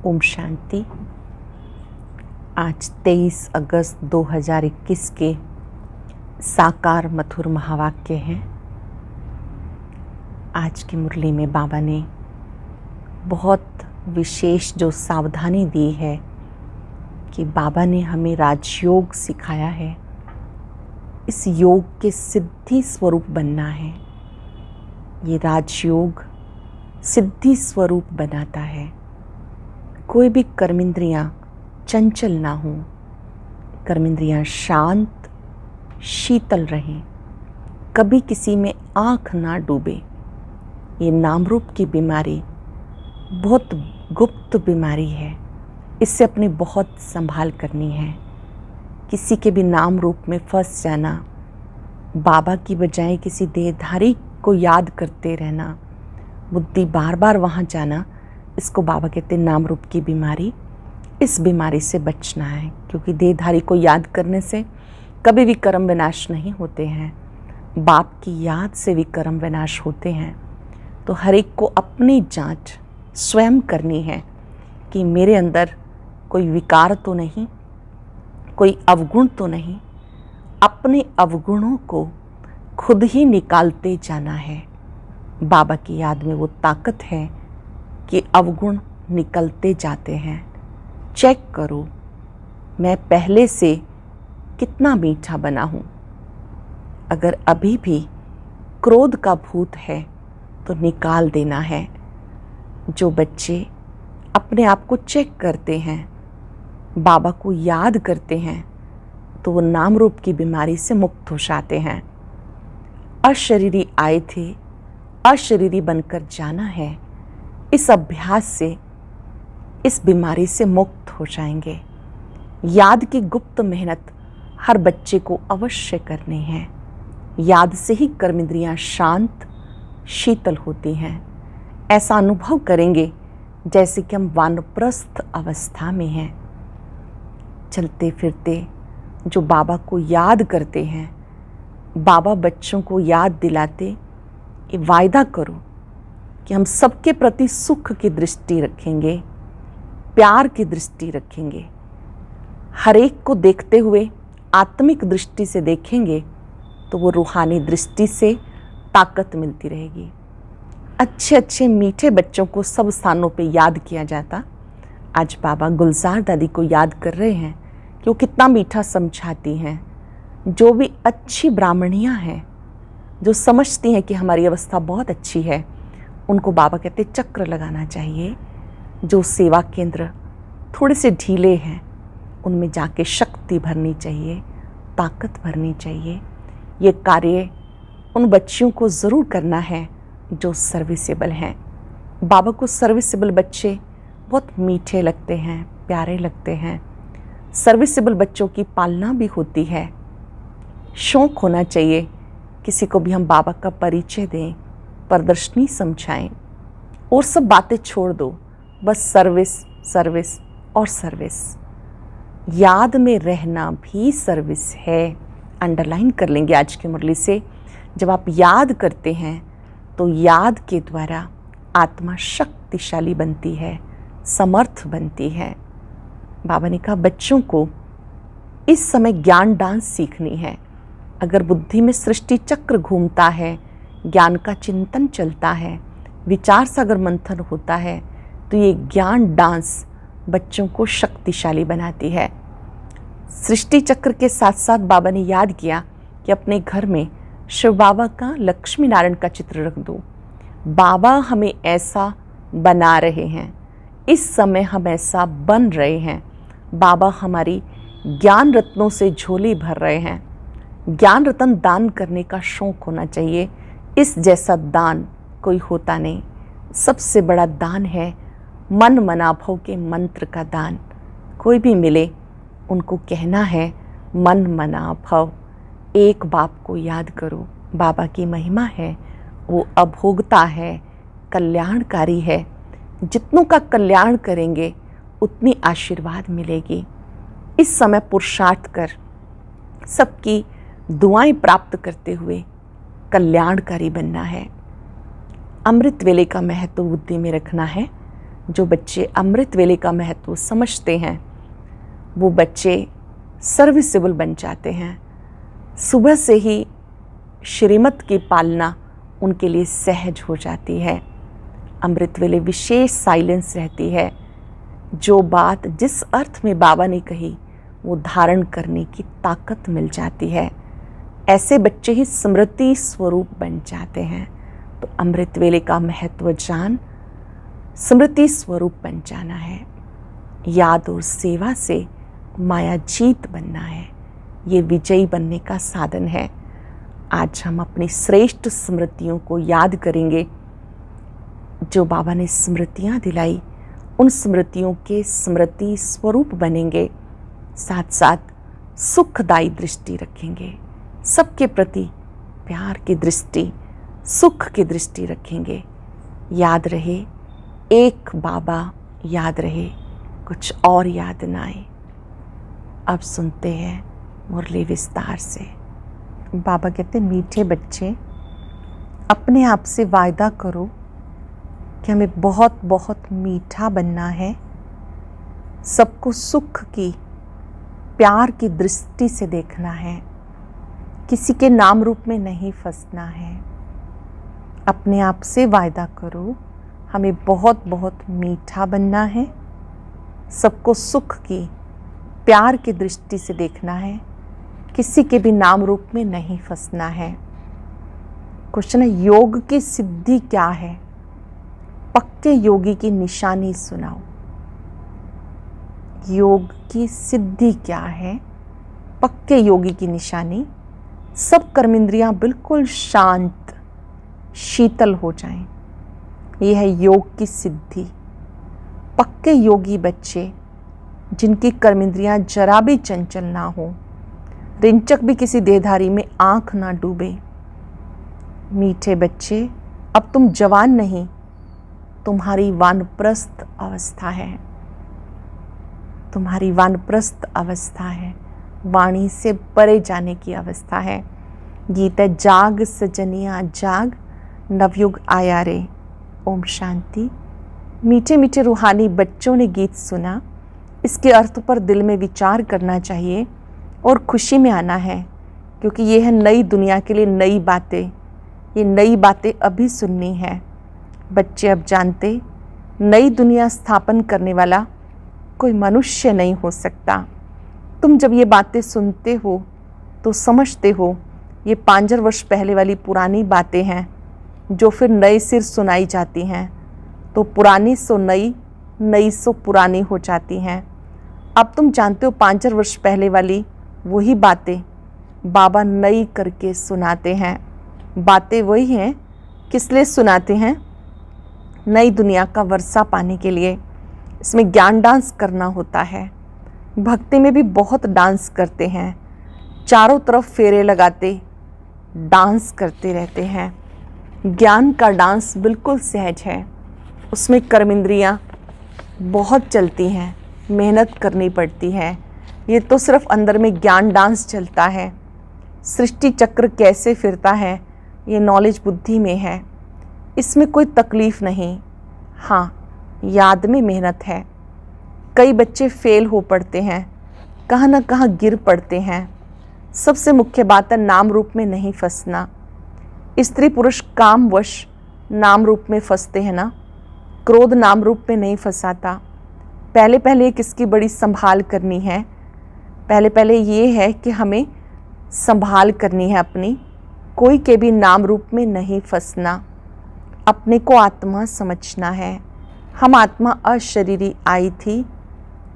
ओम शांति। आज 23 अगस्त 2021 के साकार मधुर महावाक्य हैं। आज की मुरली में बाबा ने बहुत विशेष जो सावधानी दी है कि बाबा ने हमें राजयोग सिखाया है। इस योग के सिद्धि स्वरूप बनना है। ये राजयोग सिद्धि स्वरूप बनाता है। कोई भी कर्मेंद्रियां चंचल ना हों, कर्मेंद्रियां शांत शीतल रहें, कभी किसी में आँख ना डूबे। ये नाम रूप की बीमारी बहुत गुप्त बीमारी है। इससे अपनी बहुत संभाल करनी है। किसी के भी नाम रूप में फंस जाना, बाबा की बजाय किसी देहधारी को याद करते रहना, बुद्धि बार बार वहाँ जाना, इसको बाबा कहते हैं नाम रूप की बीमारी। इस बीमारी से बचना है, क्योंकि देहधारी को याद करने से कभी भी कर्म विनाश नहीं होते हैं। बाप की याद से भी कर्म विनाश होते हैं। तो हर एक को अपनी जांच स्वयं करनी है कि मेरे अंदर कोई विकार तो नहीं, कोई अवगुण तो नहीं। अपने अवगुणों को खुद ही निकालते जाना है। बाबा की याद में वो ताकत है कि अवगुण निकलते जाते हैं। चेक करो, मैं पहले से कितना मीठा बना हूँ। अगर अभी भी क्रोध का भूत है तो निकाल देना है। जो बच्चे अपने आप को चेक करते हैं, बाबा को याद करते हैं, तो वो नाम रूप की बीमारी से मुक्त हो जाते हैं। अशरीरी आए थे, अशरीरी बनकर जाना है। इस अभ्यास से इस बीमारी से मुक्त हो जाएंगे। याद की गुप्त मेहनत हर बच्चे को अवश्य करनी है। याद से ही कर्मेंद्रियां शांत शीतल होती हैं। ऐसा अनुभव करेंगे जैसे कि हम वानप्रस्थ अवस्था में हैं। चलते फिरते जो बाबा को याद करते हैं, बाबा बच्चों को याद दिलाते, ये वायदा करो कि हम सबके प्रति सुख की दृष्टि रखेंगे, प्यार की दृष्टि रखेंगे। हर एक को देखते हुए आत्मिक दृष्टि से देखेंगे तो वो रूहानी दृष्टि से ताकत मिलती रहेगी। अच्छे अच्छे मीठे बच्चों को सब स्थानों पे याद किया जाता। आज बाबा गुलजार दादी को याद कर रहे हैं कि वो कितना मीठा समझाती हैं। जो भी अच्छी ब्राह्मणियाँ हैं, जो समझती हैं कि हमारी अवस्था बहुत अच्छी है, उनको बाबा कहते चक्र लगाना चाहिए। जो सेवा केंद्र थोड़े से ढीले हैं, उनमें जाके शक्ति भरनी चाहिए, ताकत भरनी चाहिए। ये कार्य उन बच्चियों को ज़रूर करना है जो सर्विसेबल हैं। बाबा को सर्विसेबल बच्चे बहुत मीठे लगते हैं, प्यारे लगते हैं। सर्विसेबल बच्चों की पालना भी होती है। शौक़ होना चाहिए किसी को भी हम बाबा का परिचय दें, प्रदर्शनी समझाएं, और सब बातें छोड़ दो। बस सर्विस सर्विस और सर्विस। याद में रहना भी सर्विस है। अंडरलाइन कर लेंगे आज की मुरली से। जब आप याद करते हैं तो याद के द्वारा आत्मा शक्तिशाली बनती है, समर्थ बनती है। बाबा ने कहा बच्चों को इस समय ज्ञान डांस सीखनी है। अगर बुद्धि में सृष्टि चक्र घूमता है, ज्ञान का चिंतन चलता है, विचार सागर मंथन होता है, तो ये ज्ञान डांस बच्चों को शक्तिशाली बनाती है। सृष्टि चक्र के साथ साथ बाबा ने याद किया कि अपने घर में शिव बाबा का, लक्ष्मी नारायण का चित्र रख दो। बाबा हमें ऐसा बना रहे हैं, इस समय हम ऐसा बन रहे हैं। बाबा हमारी ज्ञान रत्नों से झोली भर रहे हैं। ज्ञान रत्न दान करने का शौक़ होना चाहिए। इस जैसा दान कोई होता नहीं। सबसे बड़ा दान है मन मनाभव के मंत्र का दान। कोई भी मिले उनको कहना है मन मनाभव। एक बाप को याद करो। बाबा की महिमा है, वो अभोगता है, कल्याणकारी है। जितनों का कल्याण करेंगे उतनी आशीर्वाद मिलेगी। इस समय पुरुषार्थ कर सबकी दुआएं प्राप्त करते हुए कल्याणकारी बनना है। अमृत वेले का महत्व बुद्धि में रखना है। जो बच्चे अमृत वेले का महत्व समझते हैं वो बच्चे सर्विसेबल बन जाते हैं। सुबह से ही श्रीमत की पालना उनके लिए सहज हो जाती है। अमृत वेले विशेष साइलेंस रहती है। जो बात जिस अर्थ में बाबा ने कही वो धारण करने की ताकत मिल जाती है। ऐसे बच्चे ही स्मृति स्वरूप बन जाते हैं। तो अमृत वेले का महत्व जान स्मृति स्वरूप बन जाना है। याद और सेवा से माया जीत बनना है। ये विजयी बनने का साधन है। आज हम अपनी श्रेष्ठ स्मृतियों को याद करेंगे। जो बाबा ने स्मृतियाँ दिलाई उन स्मृतियों के स्मृति स्वरूप बनेंगे। साथ साथ सुखदायी दृष्टि रखेंगे। सबके प्रति प्यार की दृष्टि, सुख की दृष्टि रखेंगे। याद रहे एक बाबा, याद रहे कुछ और याद ना आए। अब सुनते हैं मुरली विस्तार से। बाबा कहते, मीठे बच्चे, अपने आप से वायदा करो कि हमें बहुत बहुत मीठा बनना है। सबको सुख की, प्यार की दृष्टि से देखना है। किसी के नाम रूप में नहीं फंसना है। अपने आप से वायदा करो, हमें बहुत बहुत मीठा बनना है। सबको सुख की, प्यार की दृष्टि से देखना है। किसी के भी नाम रूप में नहीं फंसना है। क्वेश्चन है, योग की सिद्धि क्या है? पक्के योगी की निशानी सुनाओ। योग की सिद्धि क्या है? पक्के योगी की निशानी। सब कर्मेंद्रियां बिल्कुल शांत, शीतल हो जाएं। यह है योग की सिद्धि। पक्के योगी बच्चे जिनकी कर्मेंद्रियां जरा भी चंचल ना हो, रिंचक भी किसी देहधारी में आंख ना डूबे। मीठे बच्चे, अब तुम जवान नहीं, तुम्हारी वानप्रस्थ अवस्था है। तुम्हारी वानप्रस्थ अवस्था है। वाणी से परे जाने की अवस्था है। गीत है, जाग सजनिया जाग, नवयुग आया रे। ओम शांति। मीठे मीठे रूहानी बच्चों ने गीत सुना। इसके अर्थ पर दिल में विचार करना चाहिए और खुशी में आना है, क्योंकि ये है नई दुनिया के लिए नई बातें। ये नई बातें अभी सुननी है। बच्चे अब जानते, नई दुनिया स्थापन करने वाला कोई मनुष्य नहीं हो सकता। तुम जब ये बातें सुनते हो तो समझते हो ये 5,000 वर्ष पहले वाली पुरानी बातें हैं जो फिर नए सिर सुनाई जाती हैं। तो पुरानी सो नई, नई सो पुरानी हो जाती हैं। अब तुम जानते हो 5,000 वर्ष पहले वाली वही बातें बाबा नई करके सुनाते हैं। बातें वही हैं, किस लिए सुनाते हैं? नई दुनिया का वर्षा पाने के लिए। इसमें ज्ञान डांस करना होता है। भक्ति में भी बहुत डांस करते हैं। चारों तरफ फेरे लगाते डांस करते रहते हैं। ज्ञान का डांस बिल्कुल सहज है। उसमें कर्मेंद्रियां बहुत चलती हैं, मेहनत करनी पड़ती है। ये तो सिर्फ अंदर में ज्ञान डांस चलता है। सृष्टि चक्र कैसे फिरता है ये नॉलेज बुद्धि में है। इसमें कोई तकलीफ़ नहीं। हाँ, याद में मेहनत है। कई बच्चे फेल हो पड़ते हैं, कहाँ ना कहाँ गिर पड़ते हैं। सबसे मुख्य बात है नाम रूप में नहीं फंसना। स्त्री पुरुष कामवश नाम रूप में फंसते हैं ना। क्रोध नाम रूप में नहीं फंसाता। पहले पहले किसकी बड़ी संभाल करनी है? पहले ये है कि हमें संभाल करनी है अपनी। कोई के भी नाम रूप में नहीं फंसना। अपने को आत्मा समझना है। हम आत्मा अशरीरी आई थी,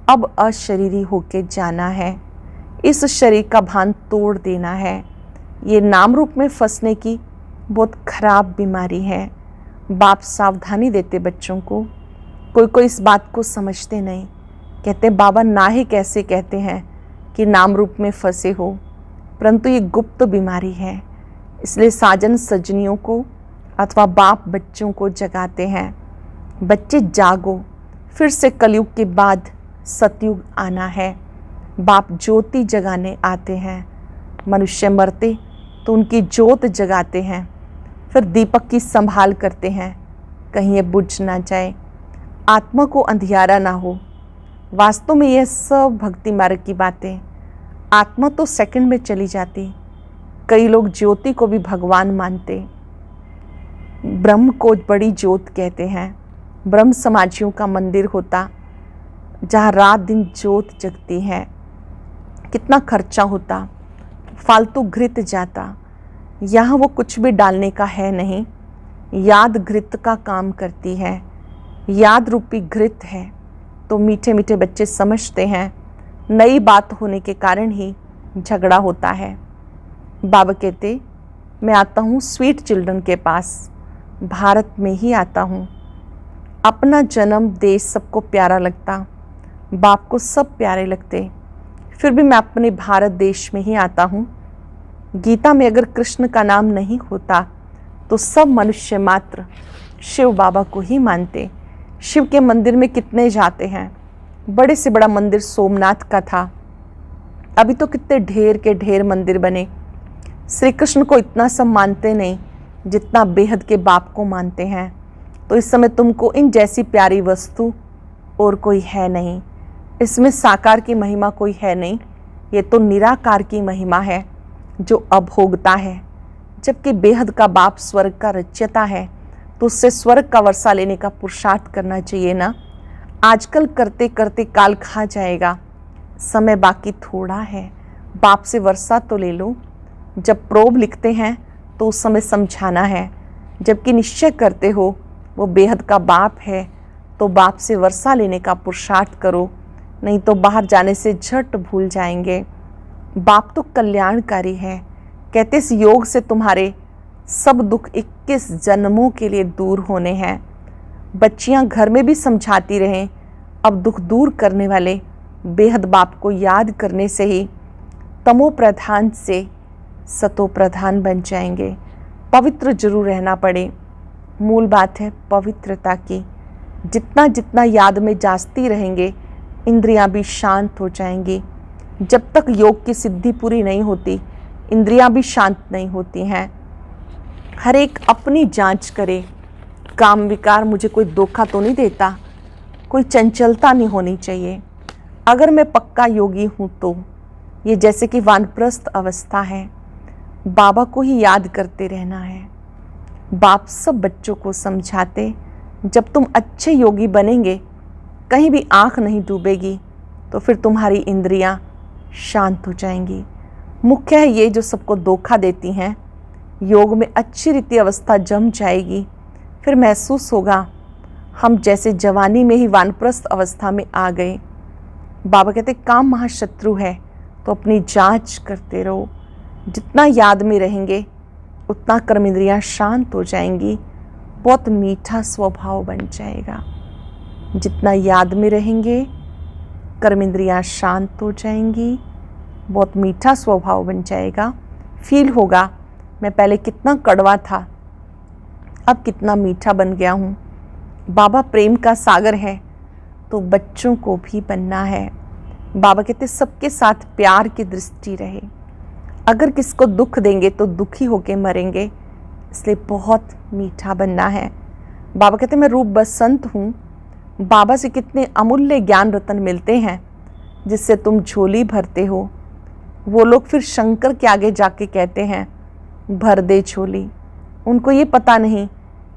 अब अशरीरी होके जाना है। इस शरीर का भान तोड़ देना है। ये नाम रूप में फंसने की बहुत खराब बीमारी है। बाप सावधानी देते बच्चों को। कोई इस बात को समझते नहीं। कहते बाबा ना ही कैसे कहते हैं कि नाम रूप में फंसे हो, परंतु ये गुप्त बीमारी है। इसलिए साजन सजनियों को अथवा बाप बच्चों को जगाते हैं, बच्चे जागो, फिर से कलयुग के बाद सतयुग आना है। बाप ज्योति जगाने आते हैं। मनुष्य मरते तो उनकी ज्योत जगाते हैं, फिर दीपक की संभाल करते हैं, कहीं ये बुझ ना जाए। आत्मा को अंधियारा ना हो। वास्तव में यह सब भक्ति मार्ग की बातें। आत्मा तो सेकंड में चली जाती। कई लोग ज्योति को भी भगवान मानते। ब्रह्म को बड़ी ज्योत कहते हैं। ब्रह्म समाजियों का मंदिर होता जहाँ रात दिन ज्योत जगती है। कितना खर्चा होता, फालतू घृत जाता। यहाँ वो कुछ भी डालने का है नहीं। याद घृत का काम करती है। याद रूपी घृत है तो मीठे मीठे बच्चे समझते हैं। नई बात होने के कारण ही झगड़ा होता है। बाबा कहते, मैं आता हूँ स्वीट चिल्ड्रन के पास, भारत में ही आता हूँ। अपना जन्म देश सबको प्यारा लगता, बाप को सब प्यारे लगते, फिर भी मैं अपने भारत देश में ही आता हूँ। गीता में अगर कृष्ण का नाम नहीं होता तो सब मनुष्य मात्र शिव बाबा को ही मानते। शिव के मंदिर में कितने जाते हैं। बड़े से बड़ा मंदिर सोमनाथ का था, अभी तो कितने ढेर के ढेर मंदिर बने। श्री कृष्ण को इतना सब मानते नहीं जितना बेहद के बाप को मानते हैं। तो इस समय तुमको इन जैसी प्यारी वस्तु और कोई है नहीं। इसमें साकार की महिमा कोई है नहीं, ये तो निराकार की महिमा है जो अभोगता है। जबकि बेहद का बाप स्वर्ग का रचयिता है तो उससे स्वर्ग का वर्षा लेने का पुरुषार्थ करना चाहिए ना। आजकल करते करते काल खा जाएगा, समय बाकी थोड़ा है। बाप से वर्षा तो ले लो। जब प्रोब लिखते हैं तो उस समय समझाना है, जबकि निश्चय करते हो वो बेहद का बाप है तो बाप से वर्षा लेने का पुरुषार्थ करो, नहीं तो बाहर जाने से झट भूल जाएंगे। बाप तो कल्याणकारी है। कहते इस योग से तुम्हारे सब दुख 21 जन्मों के लिए दूर होने हैं। बच्चियां घर में भी समझाती रहें, अब दुख दूर करने वाले बेहद बाप को याद करने से ही तमो प्रधान से सतो प्रधान बन जाएंगे। पवित्र जरूर रहना पड़े, मूल बात है पवित्रता की। जितना जितना याद में जाती रहेंगे इंद्रियां भी शांत हो जाएंगी। जब तक योग की सिद्धि पूरी नहीं होती इंद्रियां भी शांत नहीं होती हैं। हर एक अपनी जांच करे, काम विकार मुझे कोई धोखा तो नहीं देता, कोई चंचलता नहीं होनी चाहिए। अगर मैं पक्का योगी हूँ तो ये जैसे कि वानप्रस्थ अवस्था है, बाबा को ही याद करते रहना है। बाप सब बच्चों को समझाते, जब तुम अच्छे योगी बनेंगे, कहीं भी आँख नहीं डूबेगी तो फिर तुम्हारी इंद्रियां शांत हो जाएंगी। मुख्य है ये जो सबको धोखा देती हैं, योग में अच्छी रीति अवस्था जम जाएगी, फिर महसूस होगा हम जैसे जवानी में ही वानप्रस्थ अवस्था में आ गए। बाबा कहते काम महाशत्रु है तो अपनी जांच करते रहो। जितना याद में रहेंगे उतना कर्म इंद्रियां शांत हो जाएंगी, बहुत मीठा स्वभाव बन जाएगा। जितना याद में रहेंगे कर्म इंद्रियां शांत हो जाएंगी, बहुत मीठा स्वभाव बन जाएगा। फील होगा मैं पहले कितना कड़वा था, अब कितना मीठा बन गया हूँ। बाबा प्रेम का सागर है तो बच्चों को भी बनना है। बाबा कहते सबके साथ प्यार की दृष्टि रहे। अगर किसको दुख देंगे तो दुखी होके मरेंगे, इसलिए बहुत मीठा बनना है। बाबा कहते मैं रूप बसंत हूँ। बाबा से कितने अमूल्य ज्ञान रत्न मिलते हैं जिससे तुम झोली भरते हो। वो लोग फिर शंकर के आगे जाके कहते हैं भर दे झोली। उनको ये पता नहीं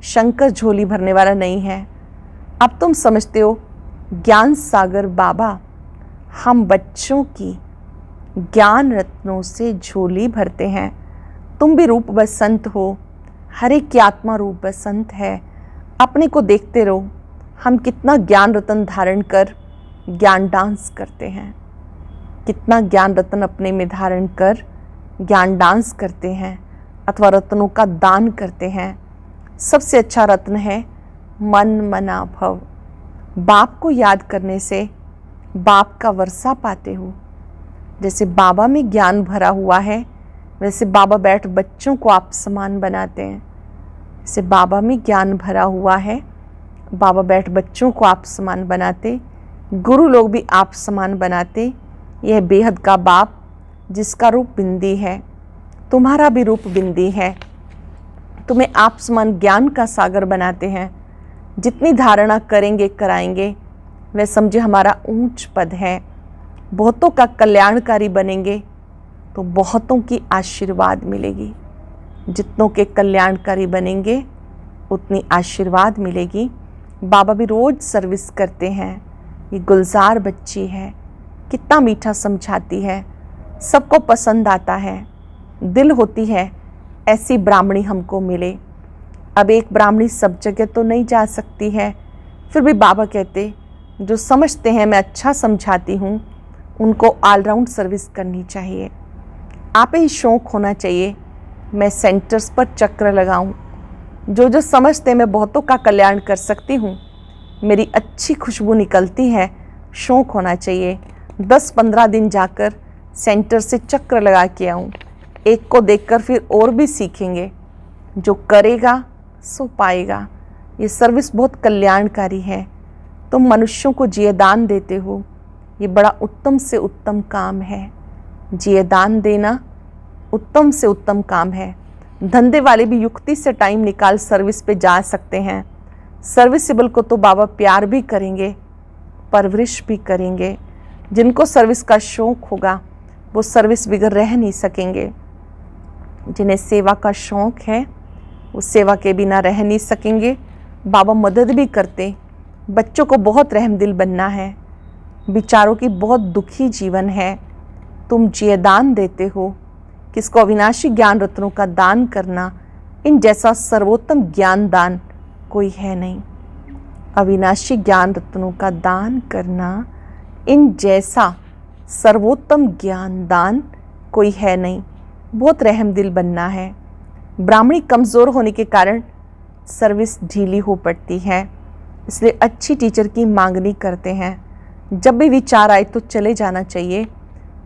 शंकर झोली भरने वाला नहीं है। अब तुम समझते हो ज्ञान सागर बाबा हम बच्चों की ज्ञान रत्नों से झोली भरते हैं। तुम भी रूप बसंत हो, हर एक की आत्मा रूप बसंत है। अपने को देखते रहो हम कितना ज्ञान रत्न धारण कर ज्ञान डांस करते हैं, कितना ज्ञान रत्न अपने में धारण कर ज्ञान डांस करते हैं अथवा रत्नों का दान करते हैं। सबसे अच्छा रत्न है मन मना भव। बाप को याद करने से बाप का वर्षा पाते हो। जैसे बाबा में ज्ञान भरा हुआ है वैसे बाबा बैठ बच्चों को आप समान बनाते हैं। जैसे बाबा में ज्ञान भरा हुआ है बाबा बैठ बच्चों को आप समान बनाते, गुरु लोग भी आप समान बनाते। यह बेहद का बाप जिसका रूप बिंदी है, तुम्हारा भी रूप बिंदी है। तुम्हें आप समान ज्ञान का सागर बनाते हैं। जितनी धारणा करेंगे कराएंगे वह समझे हमारा ऊंच पद है। बहुतों का कल्याणकारी बनेंगे तो बहुतों की आशीर्वाद मिलेगी। जितनों के कल्याणकारी बनेंगे उतनी आशीर्वाद मिलेगी। बाबा भी रोज़ सर्विस करते हैं। ये गुलजार बच्ची है, कितना मीठा समझाती है, सबको पसंद आता है। दिल होती है ऐसी ब्राह्मणी हमको मिले। अब एक ब्राह्मणी सब जगह तो नहीं जा सकती है, फिर भी बाबा कहते जो समझते हैं मैं अच्छा समझाती हूँ उनको ऑलराउंड सर्विस करनी चाहिए। आप ही शौक़ होना चाहिए मैं सेंटर्स पर चक्र लगाऊं। जो जो समझते मैं बहुतों का कल्याण कर सकती हूँ, मेरी अच्छी खुशबू निकलती है, शौक़ होना चाहिए। 10-15 दिन जाकर सेंटर से चक्र लगा के आऊँ। एक को देखकर फिर और भी सीखेंगे। जो करेगा सो पाएगा। ये सर्विस बहुत कल्याणकारी है। तुम मनुष्यों को जियेदान देते हो, ये बड़ा उत्तम से उत्तम काम है। जियेदान देना उत्तम से उत्तम काम है। धंधे वाले भी युक्ति से टाइम निकाल सर्विस पे जा सकते हैं। सर्विसेबल को तो बाबा प्यार भी करेंगे, परवरिश भी करेंगे। जिनको सर्विस का शौक़ होगा वो सर्विस बगैर रह नहीं सकेंगे। जिन्हें सेवा का शौक़ है वो सेवा के बिना रह नहीं सकेंगे। बाबा मदद भी करते। बच्चों को बहुत रहमदिल बनना है। बेचारों की बहुत दुखी जीवन है। तुम जियेदान देते हो। किसको अविनाशी ज्ञान रत्नों का दान करना, इन जैसा सर्वोत्तम ज्ञान दान कोई है नहीं। अविनाशी ज्ञान रत्नों का दान करना, इन जैसा सर्वोत्तम ज्ञान दान कोई है नहीं। बहुत रहमदिल बनना है। ब्राह्मणी कमज़ोर होने के कारण सर्विस ढीली हो पड़ती है, इसलिए अच्छी टीचर की मांगनी करते हैं। जब भी विचार आए तो चले जाना चाहिए।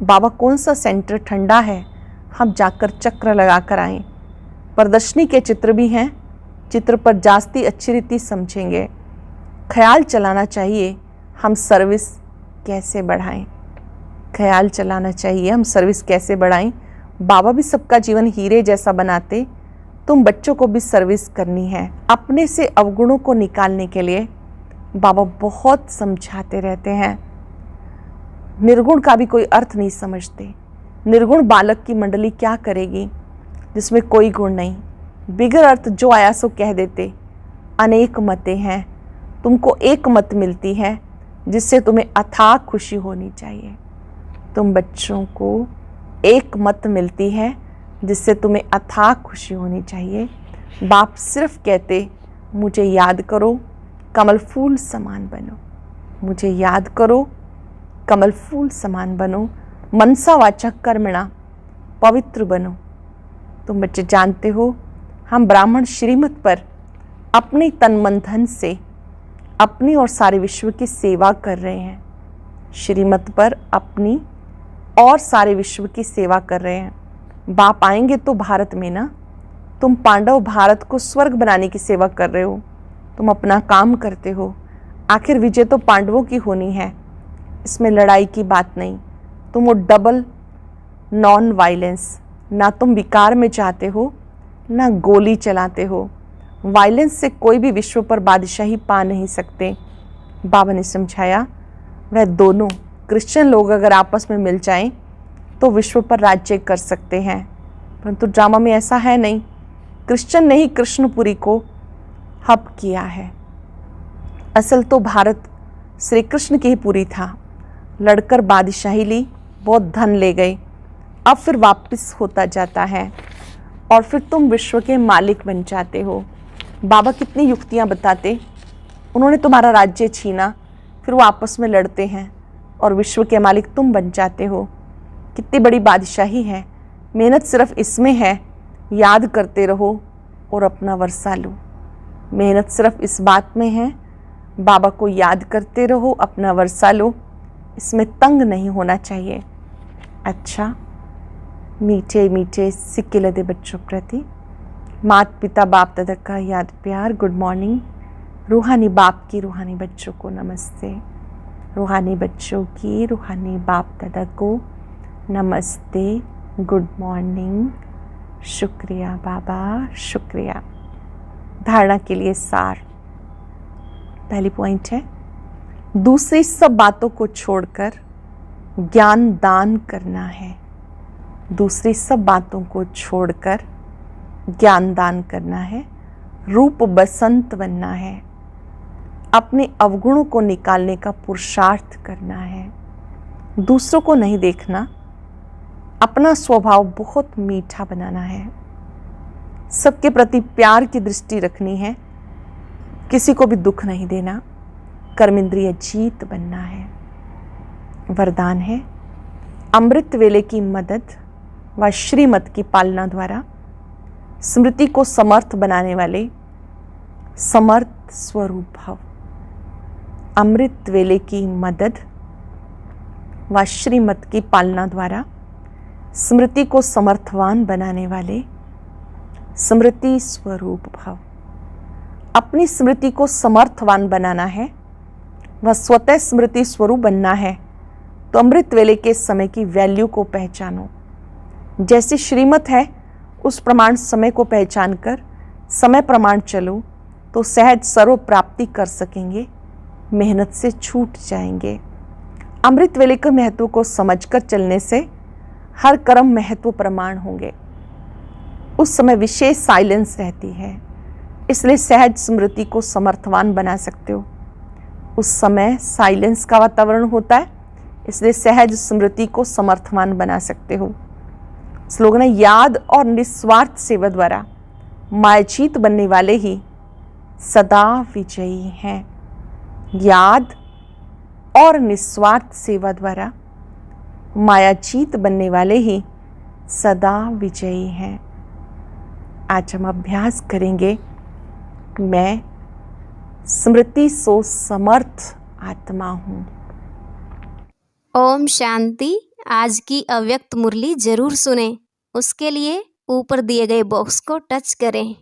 बाबा कौन सा सेंटर ठंडा है, हम जाकर चक्र लगा कर आएँ। प्रदर्शनी के चित्र भी हैं, चित्र पर जास्ती अच्छी रीति समझेंगे। ख्याल चलाना चाहिए हम सर्विस कैसे बढ़ाएं। ख्याल चलाना चाहिए हम सर्विस कैसे बढ़ाएं। बाबा भी सबका जीवन हीरे जैसा बनाते, तुम बच्चों को भी सर्विस करनी है। अपने से अवगुणों को निकालने के लिए बाबा बहुत समझाते रहते हैं। निर्गुण का भी कोई अर्थ नहीं समझते। निर्गुण बालक की मंडली क्या करेगी जिसमें कोई गुण नहीं। बिगर अर्थ जो आया सो कह देते। अनेक मतें हैं, तुमको एक मत मिलती है जिससे तुम्हें अथाह खुशी होनी चाहिए। तुम बच्चों को एक मत मिलती है जिससे तुम्हें अथाह खुशी होनी चाहिए। बाप सिर्फ कहते मुझे याद करो, कमल फूल समान बनो। मुझे याद करो, कमल फूल समान बनो। मनसा वाचा कर्मणा पवित्र बनो। तुम बच्चे जानते हो हम ब्राह्मण श्रीमत पर अपने तन मन धन से अपनी और सारे विश्व की सेवा कर रहे हैं। श्रीमत पर अपनी और सारे विश्व की सेवा कर रहे हैं। बाप आएंगे तो भारत में ना, तुम पांडव भारत को स्वर्ग बनाने की सेवा कर रहे हो। तुम अपना काम करते हो, आखिर विजय तो पांडवों की होनी है। इसमें लड़ाई की बात नहीं। तुम वो डबल नॉन वायलेंस, ना तुम विकार में चाहते हो ना गोली चलाते हो। वायलेंस से कोई भी विश्व पर बादशाही पा नहीं सकते। बाबा ने समझाया वह दोनों क्रिश्चियन लोग अगर आपस में मिल जाएं तो विश्व पर राज्य कर सकते हैं, परंतु ड्रामा में ऐसा है नहीं। क्रिश्चियन ने ही कृष्णपुरी को हब किया है। असल तो भारत श्री कृष्ण की ही पुरी था। लड़कर बादशाही ली, बहुत धन ले गए, अब फिर वापस होता जाता है और फिर तुम विश्व के मालिक बन जाते हो। बाबा कितनी युक्तियाँ बताते। उन्होंने तुम्हारा राज्य छीना, फिर वो आपस में लड़ते हैं और विश्व के मालिक तुम बन जाते हो। कितनी बड़ी बादशाही है। मेहनत सिर्फ इसमें है, याद करते रहो और अपना वर्षा लो। मेहनत सिर्फ इस बात में है, बाबा को याद करते रहो, अपना वर्षा लो। इसमें तंग नहीं होना चाहिए। अच्छा, मीठे मीठे सिक्के लदे बच्चों प्रति माता पिता बाप दादा का याद प्यार। Good morning. रूहानी बाप की रूहानी बच्चों को नमस्ते। रूहानी बच्चों की रूहानी बाप दादा को नमस्ते। Good morning. शुक्रिया बाबा, शुक्रिया। धारणा के लिए सार। पहली पॉइंट है, दूसरी सब बातों को छोड़कर ज्ञान दान करना है। दूसरी सब बातों को छोड़कर ज्ञान दान करना है। रूप बसंत बनना है। अपने अवगुणों को निकालने का पुरुषार्थ करना है। दूसरों को नहीं देखना, अपना स्वभाव बहुत मीठा बनाना है। सबके प्रति प्यार की दृष्टि रखनी है, किसी को भी दुख नहीं देना। कर्मेंद्रिय जीत बनना है। वरदान है, अमृत वेले की मदद व श्रीमत की पालना द्वारा स्मृति को समर्थ बनाने वाले समर्थ स्वरूप भव। अमृत वेले की मदद व श्रीमत की पालना द्वारा स्मृति को समर्थवान बनाने वाले स्मृति स्वरूप भव। अपनी स्मृति को समर्थवान बनाना है, वह स्वतः स्मृति स्वरूप बनना है, तो अमृत वेले के समय की वैल्यू को पहचानो। जैसी श्रीमत है उस प्रमाण समय को पहचान कर समय प्रमाण चलो तो सहज सर्व प्राप्ति कर सकेंगे, मेहनत से छूट जाएंगे। अमृत वेले के महत्व को समझकर चलने से हर कर्म महत्व प्रमाण होंगे। उस समय विशेष साइलेंस रहती है, इसलिए सहज स्मृति को समर्थवान बना सकते हो। उस समय साइलेंस का वातावरण होता है, इसलिए सहज स्मृति को समर्थवान बना सकते हो। स्लोगन है, याद और निस्वार्थ सेवा द्वारा मायाजीत बनने वाले ही सदा विजयी हैं। याद और निस्वार्थ सेवा द्वारा मायाजीत बनने वाले ही सदा विजयी हैं। आज हम अभ्यास करेंगे, मैं स्मृति सो समर्थ आत्मा हूँ। ओम शांति। आज की अव्यक्त मुरली जरूर सुने। उसके लिए ऊपर दिए गए बॉक्स को टच करें।